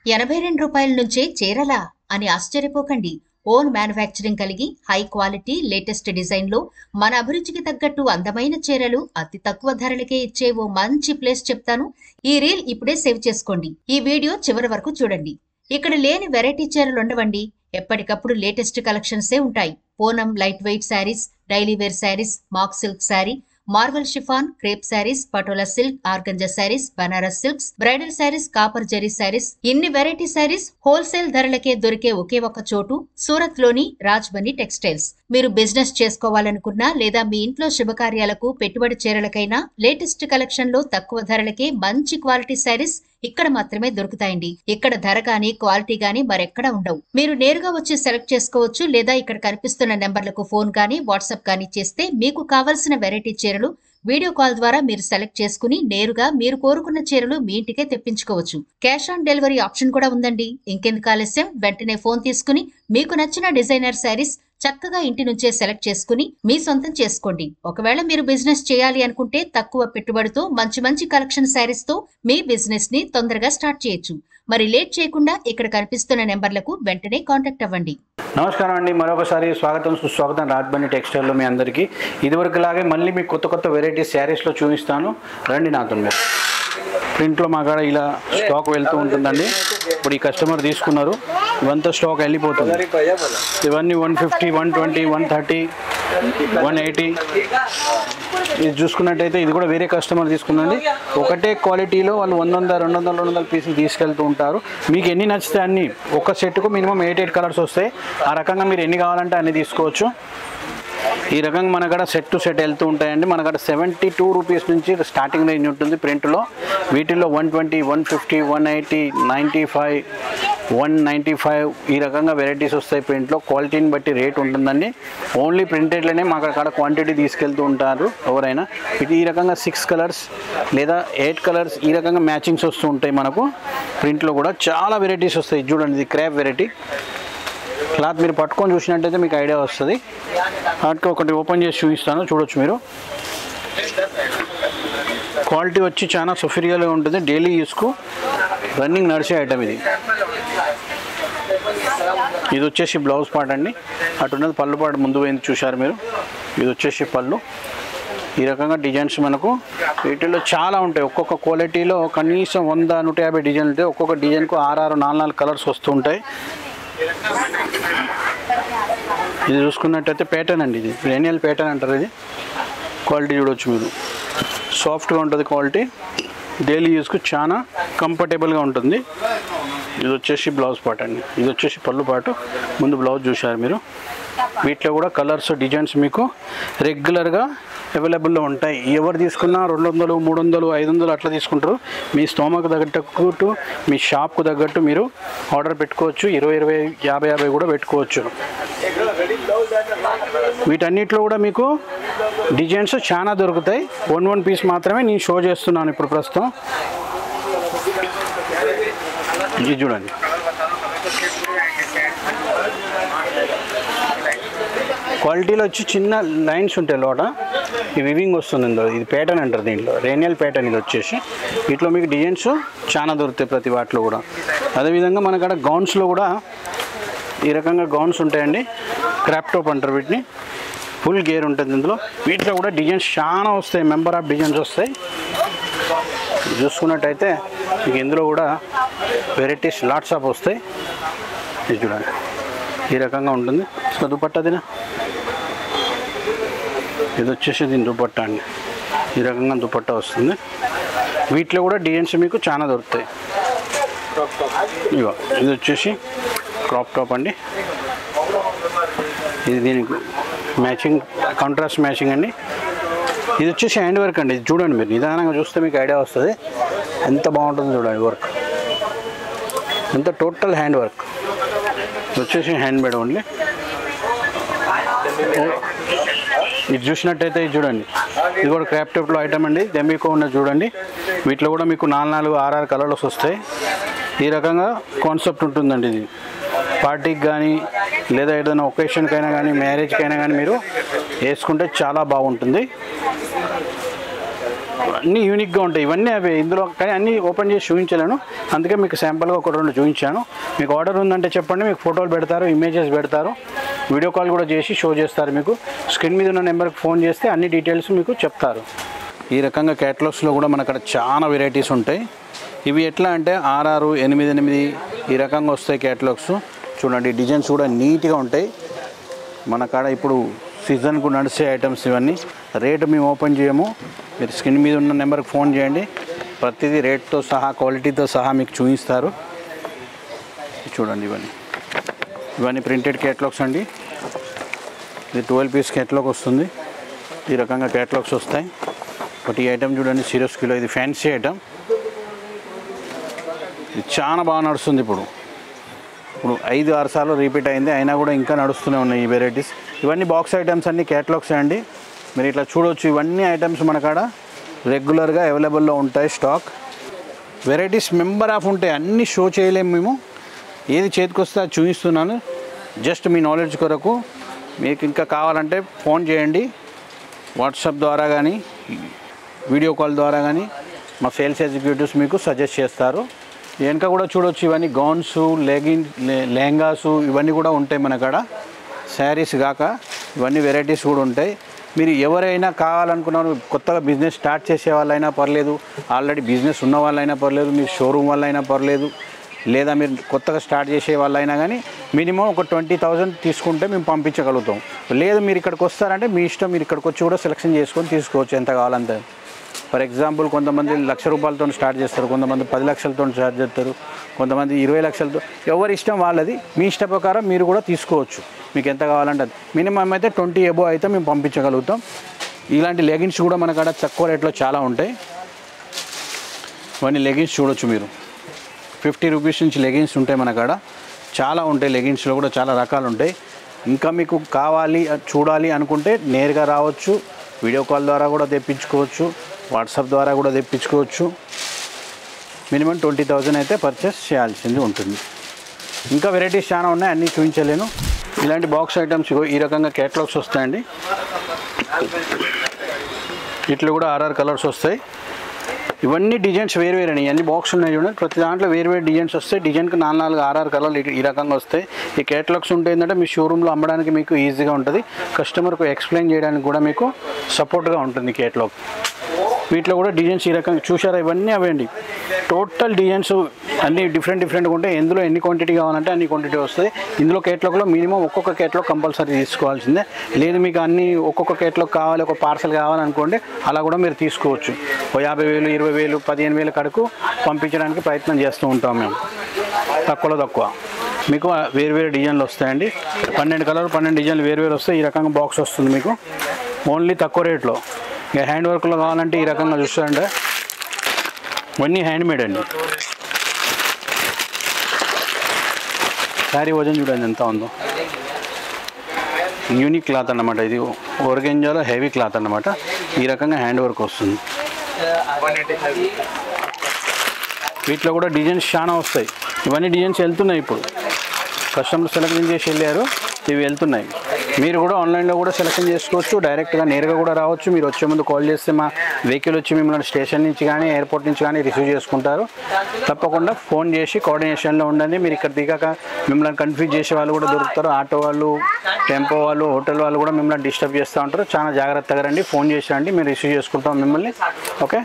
రూ. 82 నుంచే చీరలా అని ఆశ్చర్యపోకండి. ఓన్ మ్యానుఫ్యాక్చరింగ్ కలిగి హై క్వాలిటీ లేటెస్ట్ డిజైన్ లో మన అభిరుచికి తగ్గట్టు అందమైన చీరలు అతి తక్కువ ధరలకే ఇచ్చే ఓ మంచి ప్లేస్ చెప్తాను. ఈ రీల్ ఇప్పుడే సేవ్ చేసుకోండి. ఈ వీడియో చివరి వరకు చూడండి. ఇక్కడ లేని వెరైటీ చీరలుండవండి. ఎప్పటికప్పుడు లేటెస్ట్ కలెక్షన్సే ఉంటాయి. Poonam lightweight saris, daily wear saris, mock silk sari, marvel chiffon, crepe saris, Patola silk, organza saris, Banaras silks, bridal saris, copper zari saris, ఇన్ని వెరైటీ శారీస్ హోల్సేల్ ధరలకే దొరికే ఒకే ఒక చోటు సూరత్ లోని రాజ్బని టెక్స్టైల్స్. మీరు బిజినెస్ చేసుకోవాలనుకున్నా లేదా మీ ఇంట్లో శుభకార్యాలకు పెట్టుబడి చీరలకైనా లేటెస్ట్ కలెక్షన్ లో తక్కువ ధరలకే మంచి క్వాలిటీ శారీస్ ఇక్కడ మాత్రమే దొరుకుతాయండి. ఇక్కడ ధర గానీ క్వాలిటీ గానీ మరెక్కడా ఉండవు. మీరు నేరుగా వచ్చి సెలెక్ట్ చేసుకోవచ్చు లేదా ఇక్కడ కనిపిస్తున్న నెంబర్లకు ఫోన్ గానీ వాట్సాప్ గానీ చేస్తే మీకు కావలసిన వెరైటీ చీరలు వీడియో కాల్ ద్వారా మీరు సెలెక్ట్ చేసుకుని నేరుగా మీరు కోరుకున్న చీరలు మీ ఇంటికే తెప్పించుకోవచ్చు. క్యాష్ ఆన్ డెలివరీ ఆప్షన్ కూడా ఉందండి. ఇంకెందుకు ఆలస్యం, వెంటనే ఫోన్ తీసుకుని మీకు నచ్చిన డిజైనర్ శారీస్ చక్కగా ఇంటి నుంచే సెలెక్ట్ చేసుకుని మీ సొంతం చేసుకోండి. ఒకవేళ మీరు బిజినెస్ చేయాలి అనుకుంటే తక్కువ పెట్టుబడితో మంచి మంచి కలెక్షన్ శారీస్ తో మీ బిజినెస్ ని తొందరగా స్టార్ట్ చేయొచ్చు. మరి లేట్ చేయకుండా ఇక్కడ కనిపిస్తున్న నెంబర్లకు వెంటనే కాంటాక్ట్ అవ్వండి. నమస్కారం అండి, మరొకసారి స్వాగతం సుస్వాగతం రాజ్బని టెక్స్టైల్లో మీ అందరికీ. ఇదివరకులాగే మళ్ళీ మీకు కొత్త కొత్త వెరైటీ శారీస్లో చూపిస్తాను, రండి నాతో. మీరు ప్రింట్లో మా కాడ ఇలా స్టాక్ వెళ్తూ ఉంటుందండి. ఇప్పుడు ఈ కస్టమర్ తీసుకున్నారు, ఇవంతా స్టాక్ వెళ్ళిపోతుంది. ఇవన్నీ 150, 120, 130, 180. ఇది చూసుకున్నట్టయితే ఇది కూడా వేరే కస్టమర్ తీసుకుందండి. ఒకటే క్వాలిటీలో వాళ్ళు 100, 200, 200 పీసులు తీసుకెళ్తూ ఉంటారు. మీకు ఎన్ని నచ్చితే అన్ని, ఒక సెట్కు మినిమం 8 కలర్స్ వస్తాయి. ఆ రకంగా మీరు ఎన్ని కావాలంటే అన్ని తీసుకోవచ్చు. ఈ రకంగా మన కాడ సెట్ టు సెట్ వెళ్తూ ఉంటాయండి. మన కాడ 72 రూపీస్ నుంచి స్టార్టింగ్ రేంజ్ ఉంటుంది ప్రింట్లో. వీటిల్లో 120, 150, 180, 95, 195 ఈ రకంగా వెరైటీస్ వస్తాయి ప్రింట్లో. క్వాలిటీని బట్టి రేట్ ఉంటుందండి. ఓన్లీ ప్రింటెడ్లోనే మా కాడ క్వాంటిటీ తీసుకెళ్తూ ఉంటారు ఎవరైనా. ఈ రకంగా 6 కలర్స్ లేదా 8 కలర్స్ ఈ రకంగా మ్యాచింగ్స్ వస్తూ ఉంటాయి మనకు. ప్రింట్లో కూడా చాలా వెరైటీస్ వస్తాయి. చూడండి, ఇది క్రేప్ వెరైటీ. క్లాత్ మీరు పట్టుకొని చూసినట్టయితే మీకు ఐడియా వస్తుంది. వాటికి ఒకటి ఓపెన్ చేసి చూపిస్తాను, చూడొచ్చు మీరు. క్వాలిటీ వచ్చి చాలా సుపీరియర్గా ఉంటుంది. డైలీ యూస్కు రన్నింగ్ నడిచే ఐటమ్ ఇది. ఇది వచ్చేసి బ్లౌజ్ పార్ట్ అండి. అటున్నది పళ్ళు పార్ట్ ముందు పోయింది చూశారు మీరు. ఇది వచ్చేసి పళ్ళు. ఈ రకంగా డిజైన్స్ మనకు వీటిల్లో చాలా ఉంటాయి. ఒక్కొక్క క్వాలిటీలో కనీసం 100, 150 డిజైన్లు ఉంటాయి. ఒక్కొక్క డిజైన్కు 6, 4 కలర్స్ వస్తూ ఉంటాయి. ఇది చూసుకున్నట్టయితే ప్యాటర్న్ అండి, ఇది రేనియల్ ప్యాటర్న్ అంటారు. ఇది క్వాలిటీ చూడవచ్చు మీరు, సాఫ్ట్గా ఉంటుంది క్వాలిటీ. డైలీ యూస్కు చాలా కంఫర్టబుల్గా ఉంటుంది. ఇది వచ్చేసి బ్లౌజ్ పార్ట్ అండి. ఇది వచ్చేసి పళ్ళు పాటు, ముందు బ్లౌజ్ చూశారు మీరు. వీటిలో కూడా కలర్స్ డిజైన్స్ మీకు రెగ్యులర్గా అవైలబుల్లో ఉంటాయి. ఎవరు తీసుకున్నా 200, 300, 500 అట్లా తీసుకుంటారు. మీ స్తోమకు తగ్గట్టు, మీ షాప్కు తగ్గట్టు మీరు ఆర్డర్ పెట్టుకోవచ్చు. 20, 20, 50 కూడా పెట్టుకోవచ్చు. వీటన్నిటిలో కూడా మీకు డిజైన్స్ చాలా దొరుకుతాయి. 1 పీస్ మాత్రమే నేను షో చేస్తున్నాను ఇప్పుడు ప్రస్తుతం. ఇది చూడండి, క్వాలిటీలో వచ్చి చిన్న లైన్స్ ఉంటాయి లోట. ఈ వివింగ్ వస్తుంది ఇందులో. ఇది ప్యాటర్న్ అంటారు, దీంట్లో రేనియల్ ప్యాటర్న్. ఇది వచ్చేసి వీటిలో మీకు డిజైన్స్ చాలా దొరుకుతాయి ప్రతి వాటిలో కూడా. అదేవిధంగా మన కాడ గౌన్స్లో కూడా ఈ రకంగా గౌన్స్ ఉంటాయండి. క్రాప్ టాప్ అంటారు వీటిని. ఫుల్ గేర్ ఉంటుంది ఇందులో. వీటిలో కూడా డిజైన్స్ చాలా వస్తాయి, మెంబర్ ఆఫ్ డిజైన్స్ వస్తాయి. చూసుకున్నట్టయితే మీకు ఇందులో కూడా వెరైటీస్ లాట్స్ ఆఫ్ వస్తాయి. ఇది చూడండి, ఈ రకంగా ఉంటుంది. దుపట్టా దిన ఇది వచ్చేసి దీని దుపట్టా అండి. ఈ రకంగా దుపట్టా వస్తుంది. వీటిలో కూడా డిజైన్స్ మీకు చాలా దొరుకుతాయి. ఇగో ఇది వచ్చేసి క్రాప్ టాప్ అండి. ఇది దీనికి మ్యాచింగ్, కాంట్రాస్ట్ మ్యాచింగ్ అండి. ఇది వచ్చేసి హ్యాండ్ వర్క్ అండి. ఇది చూడండి మీరు, నిదానంగా చూస్తే మీకు ఐడియా వస్తుంది ఎంత బాగుంటుందో. చూడండి వర్క్ ఎంత టోటల్ హ్యాండ్ వర్క్. ఇది వచ్చేసి హ్యాండ్ మేడ్ ఓన్లీ. ఇది చూసినట్టయితే ఇది చూడండి, ఇది కూడా క్రాప్ టాప్లో ఐటమ్ అండి. దెంబికో ఉన్నది చూడండి. వీటిలో కూడా మీకు 4, 6 కలర్స్ వస్తాయి. ఈ రకంగా కాన్సెప్ట్ ఉంటుందండి. ఇది పార్టీకి కానీ లేదా ఏదైనా ఒకేషన్కైనా కానీ మ్యారేజ్కైనా కానీ మీరు వేసుకుంటే చాలా బాగుంటుంది. అన్నీ యూనిక్గా ఉంటాయి. ఇవన్నీ అవే ఇందులో, కానీ అన్నీ ఓపెన్ చేసి చూపించలేను, అందుకే మీకు శాంపుల్గా ఒక 2 చూపించాను. మీకు ఆర్డర్ ఉందంటే చెప్పండి, మీకు ఫోటోలు పెడతారు, ఇమేజెస్ పెడతారు, వీడియో కాల్ కూడా చేసి షో చేస్తారు. మీకు స్క్రీన్ మీద ఉన్న నెంబర్కి ఫోన్ చేస్తే అన్ని డీటెయిల్స్ మీకు చెప్తారు. ఈ రకంగా క్యాటలాగ్స్లో కూడా మన అక్కడ చాలా వెరైటీస్ ఉంటాయి. ఇవి ఎట్లా అంటే 6, 8 ఈ రకంగా వస్తాయి క్యాటలాగ్స్. చూడండి, డిజైన్స్ కూడా నీట్గా ఉంటాయి. మన కాడ ఇప్పుడు సీజన్కు నడిచే ఐటమ్స్ ఇవన్నీ. రేటు మేము ఓపెన్ చేయము, మీరు స్క్రీన్ మీద ఉన్న నెంబర్కి ఫోన్ చేయండి, ప్రతిదీ రేట్తో సహా క్వాలిటీతో సహా మీకు చూపిస్తారు. చూడండి, ఇవన్నీ ప్రింటెడ్ క్యాటలాగ్స్ అండి. ఇది 12 పీస్ క్యాటలాగ్ వస్తుంది. ఈ రకంగా క్యాటలాగ్స్ వస్తాయి. బట్ ఈ ఐటమ్ చూడండి, 0 కిలో, ఇది ఫ్యాన్సీ ఐటమ్. ఇది చాలా బాగా నడుస్తుంది. ఇప్పుడు 5-6 సార్లు రిపీట్ అయింది, అయినా కూడా ఇంకా నడుస్తూనే ఉన్నాయి ఈ వెరైటీస్. ఇవన్నీ బాక్స్ ఐటమ్స్ అన్ని క్యాటలాగ్స్ అండి. మీరు ఇట్లా చూడవచ్చు, ఇవన్నీ ఐటమ్స్ మన కాడ రెగ్యులర్గా అవైలబుల్లో ఉంటాయి. స్టాక్ వెరైటీస్ మెంబర్ ఆఫ్ ఉంటాయి, అన్నీ షో చేయలేము మేము. ఏది చేతికి వస్తే అది చూపిస్తున్నాను, జస్ట్ మీ నాలెడ్జ్ కొరకు. మీకు ఇంకా కావాలంటే ఫోన్ చేయండి, వాట్సాప్ ద్వారా కానీ వీడియో కాల్ ద్వారా కానీ మా సేల్స్ ఎగ్జిక్యూటివ్స్ మీకు సజెస్ట్ చేస్తారు. వెనక కూడా చూడవచ్చు, ఇవన్నీ గౌన్స్, లెహంగాసు ఇవన్నీ కూడా ఉంటాయి మన కాడ. శారీస్ కాక ఇవన్నీ వెరైటీస్ కూడా ఉంటాయి. మీరు ఎవరైనా కావాలనుకున్నారు, కొత్తగా బిజినెస్ స్టార్ట్ చేసే వాళ్ళైనా పర్లేదు, ఆల్రెడీ బిజినెస్ ఉన్న వాళ్ళైనా పర్లేదు, మీరు షోరూమ్ వాళ్ళైనా పర్లేదు, లేదా మీరు కొత్తగా స్టార్ట్ చేసే వాళ్ళైనా కానీ మినిమం ఒక 20,000 తీసుకుంటే మేము పంపించగలుగుతాం. లేదు మీరు ఇక్కడికి వస్తారంటే మీ ఇష్టం, మీరు ఇక్కడికి వచ్చి కూడా సెలెక్షన్ చేసుకొని తీసుకోవచ్చు ఎంత కావాలంతే. ఫర్ ఎగ్జాంపుల్, కొంతమంది 1,00,000 రూపాయలతో స్టార్ట్ చేస్తారు, కొంతమంది 10 లక్షలతో స్టార్ట్ చేస్తారు, కొంతమంది 20 లక్షలతో. ఎవరి ఇష్టం వాళ్ళది, మీ ఇష్ట ప్రకారం మీరు కూడా తీసుకోవచ్చు. మీకు ఎంత కావాలంటే అది. మినిమం అయితే 20 అబోవ్ అయితే మేము పంపించగలుగుతాం. ఇలాంటి లెగిన్స్ కూడా మన కాడ తక్కువ రేట్లో చాలా ఉంటాయి. ఇవన్నీ లెగిన్స్ చూడొచ్చు మీరు, 50 రూపీస్ నుంచి లెగిన్స్ ఉంటాయి మన కాడ. చాలా ఉంటాయి, లెగిన్స్లో కూడా చాలా రకాలు ఉంటాయి. ఇంకా మీకు కావాలి చూడాలి అనుకుంటే నేరుగా రావచ్చు, వీడియో కాల్ ద్వారా కూడా తెప్పించుకోవచ్చు, వాట్సాప్ ద్వారా కూడా తెప్పించుకోవచ్చు. మినిమం 20,000 అయితే పర్చేస్ చేయాల్సింది ఉంటుంది. ఇంకా వెరైటీస్ చాలా ఉన్నాయి, అన్నీ చూపించలేను. ఇలాంటి బాక్స్ ఐటమ్స్ ఈ రకంగా క్యాటలాగ్స్ వస్తాయండి. ఇట్లా కూడా 6 కలర్స్ వస్తాయి. ఇవన్నీ డిజైన్స్ వేరు వేరే, అన్ని బాక్స్ ఉన్నాయి చూడండి, ప్రతి దాంట్లో వేరు వేరు డిజైన్స్ వస్తాయి. డిజైన్కి 4 6 కలర్లు ఈ రకంగా వస్తాయి. ఈ క్యాటలాగ్స్ ఉంటే ఏంటంటే మీ షోరూంలో అమ్మడానికి మీకు ఈజీగా ఉంటుంది, కస్టమర్కు ఎక్స్ప్లెయిన్ చేయడానికి కూడా మీకు సపోర్ట్గా ఉంటుంది క్యాటలాగ్. వీటిలో కూడా డిజైన్స్ ఈ రకంగా చూసారా, ఇవన్నీ అవేండి. టోటల్ డిజైన్స్ అన్నీ డిఫరెంట్గా ఉంటాయి. ఎందులో ఎన్ని క్వాంటిటీ కావాలంటే అన్ని క్వాంటిటీ వస్తుంది. ఇందులో కేటలాగ్లో మినిమం ఒక్కొక్క కేటలాగ్ కంపల్సరీ తీసుకోవాల్సిందే. లేదు మీకు అన్ని ఒక్కొక్క కేటలాగ్ కావాలి, ఒక పార్సల్ కావాలనుకోండి, అలా కూడా మీరు తీసుకోవచ్చు. 50,000 20,000 15,000 కడుకు పంపించడానికి ప్రయత్నం చేస్తూ ఉంటాం మేము, తక్కువలో తక్కువ. మీకు వేరు డిజైన్లు వస్తాయండి. 12 కలర్ 12 డిజైన్లు వేరు వస్తాయి. ఈ రకంగా బాక్స్ వస్తుంది మీకు ఓన్లీ తక్కువ రేట్లో. ఇక హ్యాండ్ వర్క్లో కావాలంటే ఈ రకంగా చూస్తారంటే ఇవన్నీ హ్యాండ్మేడ్ అండి. శారీ వజన్ చూడండి ఎంత ఉందో. యూనిక్ క్లాత్ అన్నమాట, ఇది ఓర్గెంజాలో హెవీ క్లాత్ అన్నమాట. ఈ రకంగా హ్యాండ్ వర్క్ వస్తుంది. వీటిలో కూడా డిజైన్స్ చాలా వస్తాయి. ఇవన్నీ డిజైన్స్ వెళ్తున్నాయి, ఇప్పుడు కస్టమర్ సెలెక్షన్ చేసి వెళ్ళారు, ఇవి వెళ్తున్నాయి. మీరు కూడా ఆన్లైన్లో కూడా సెలెక్షన్ చేసుకోవచ్చు, డైరెక్ట్గా నేరుగా కూడా రావచ్చు. మీరు వచ్చే ముందు కాల్ చేస్తే మా వెహికల్ వచ్చి మిమ్మల్ని స్టేషన్ నుంచి కానీ ఎయిర్పోర్ట్ నుంచి కానీ రిసీవ్ చేసుకుంటారు. తప్పకుండా ఫోన్ చేసి కోఆర్డినేషన్లో ఉండండి. మీరు ఇక్కడ దిగాక మిమ్మల్ని కన్ఫ్యూజ్ చేసే వాళ్ళు కూడా దొరుకుతారు. ఆటో వాళ్ళు, టెంపో వాళ్ళు, హోటల్ వాళ్ళు కూడా మిమ్మల్ని డిస్టర్బ్ చేస్తూ ఉంటారు. చాలా జాగ్రత్తగా రండి, ఫోన్ చేసి రండి, మేము రిసీవ్ చేసుకుంటాం మిమ్మల్ని. ఓకే.